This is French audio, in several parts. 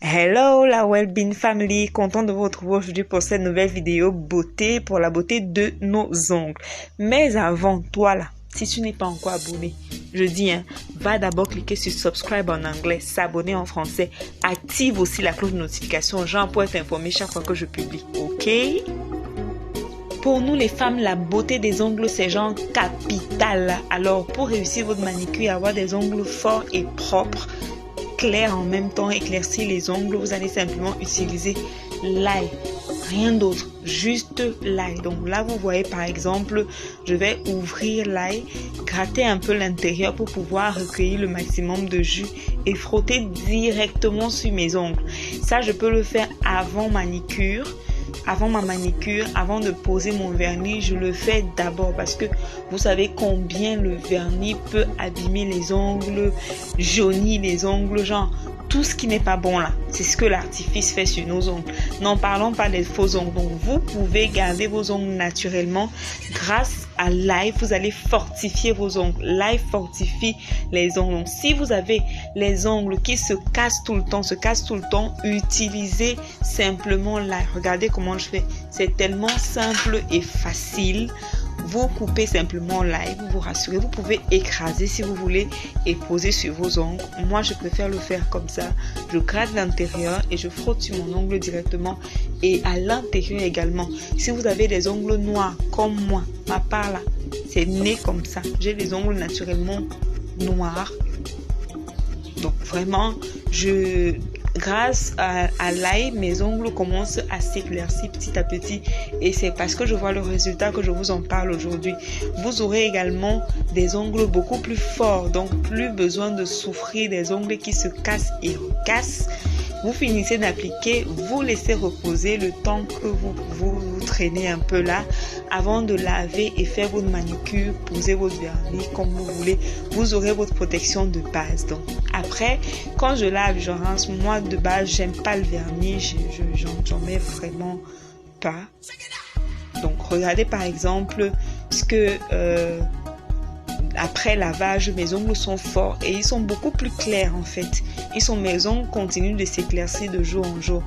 Hello la Wellbeing Family, content de vous retrouver aujourd'hui pour cette nouvelle vidéo beauté, pour la beauté de nos ongles. Mais avant, toi là, si tu n'es pas encore abonné, je dis, va d'abord cliquer sur subscribe en anglais, s'abonner en français, active aussi la cloche de notification, genre pour être informé chaque fois que je publie, ok? Pour nous les femmes, la beauté des ongles c'est genre capital. Alors pour réussir votre manicure et avoir des ongles forts et propres, clair en même temps, éclaircir les ongles, vous allez simplement utiliser l'ail, rien d'autre, juste l'ail. Donc là vous voyez par exemple, je vais ouvrir l'ail, gratter un peu l'intérieur pour pouvoir recueillir le maximum de jus et frotter directement sur mes ongles. Ça je peux le faire avant manicure. Avant ma manicure, avant de poser mon vernis, je le fais d'abord parce que vous savez combien le vernis peut abîmer les ongles, jaunir les ongles, genre tout ce qui n'est pas bon là. C'est ce que l'artifice fait sur nos ongles. N'en parlons pas des faux ongles. Donc vous pouvez garder vos ongles naturellement grâce à l'ail. Vous allez fortifier vos ongles. L'ail fortifie les ongles. Donc si vous avez les ongles qui se cassent tout le temps, utilisez simplement l'ail. Regardez comment je fais. C'est tellement simple et facile. Vous coupez simplement l'ail, vous vous rassurez, vous pouvez écraser si vous voulez et poser sur vos ongles. Moi, je préfère le faire comme ça. Je gratte l'intérieur et je frotte sur mon ongle directement et à l'intérieur également. Si vous avez des ongles noirs comme moi, ma part là, c'est né comme ça. J'ai des ongles naturellement noirs. Donc vraiment, grâce à l'ail, mes ongles commencent à s'éclaircir petit à petit et c'est parce que je vois le résultat que je vous en parle aujourd'hui. Vous aurez également des ongles beaucoup plus forts, donc plus besoin de souffrir des ongles qui se cassent et recassent. Vous finissez d'appliquer, vous laissez reposer le temps que vous traînez un peu là avant de laver et faire votre manicure, poser votre vernis comme vous voulez. Vous aurez votre protection de base. Donc après, quand je lave, je rince. Moi de base, j'aime pas le vernis, j'en mets vraiment pas. Donc regardez par exemple ce que après lavage, mes ongles sont forts et ils sont beaucoup plus clairs en fait. Mes ongles continuent de s'éclaircir de jour en jour.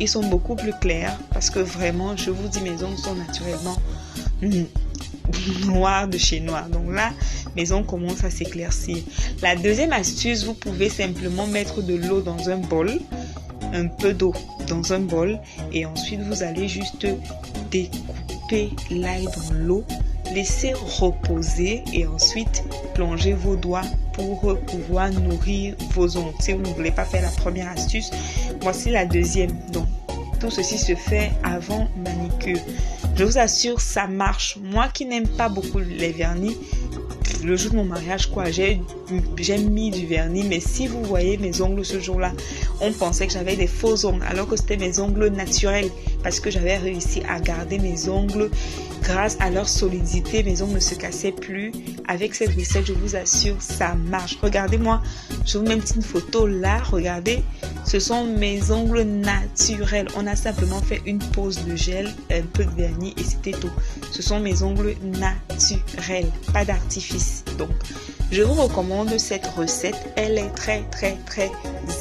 Ils sont beaucoup plus clairs parce que vraiment, je vous dis, mes ongles sont naturellement noirs de chez noir. Donc là, mes ongles commencent à s'éclaircir. La deuxième astuce, vous pouvez simplement mettre de l'eau dans un bol, un peu d'eau dans un bol et ensuite vous allez juste découper l'ail dans l'eau. Laissez reposer et ensuite plongez vos doigts pour pouvoir nourrir vos ongles. Si vous ne voulez pas faire la première astuce, voici la deuxième. Donc, tout ceci se fait avant manicure. Je vous assure, ça marche. Moi qui n'aime pas beaucoup les vernis, le jour de mon mariage, j'ai mis du vernis, mais si vous voyez mes ongles ce jour-là, on pensait que j'avais des faux ongles, alors que c'était mes ongles naturels, parce que j'avais réussi à garder mes ongles grâce à leur solidité. Mes ongles ne se cassaient plus. Avec cette recette, je vous assure, ça marche. Regardez-moi, je vous mets une petite photo là, regardez, ce sont mes ongles naturels. On a simplement fait une pose de gel, un peu de vernis et c'était tout. Ce sont mes ongles naturels, pas d'artifice. Donc, je vous recommande cette recette. Elle est très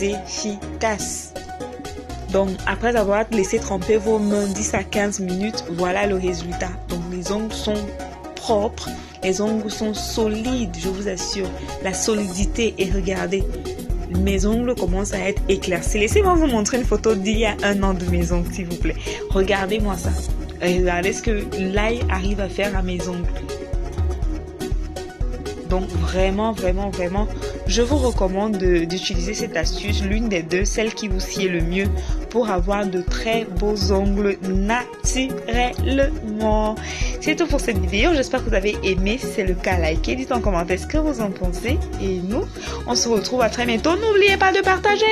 efficace. Donc, après avoir laissé tremper vos mains 10 à 15 minutes, voilà le résultat. Donc, les ongles sont propres, les ongles sont solides, je vous assure. La solidité, et regardez, mes ongles commencent à être éclaircis. Laissez-moi vous montrer une photo d'il y a un an de mes ongles, s'il vous plaît. Regardez-moi ça. Regardez ce que l'ail arrive à faire à mes ongles. Donc vraiment, je vous recommande d'utiliser cette astuce, l'une des deux, celle qui vous sied le mieux pour avoir de très beaux ongles naturellement. C'est tout pour cette vidéo, j'espère que vous avez aimé. Si c'est le cas, likez, dites en commentaire ce que vous en pensez. Et nous, on se retrouve à très bientôt. N'oubliez pas de partager!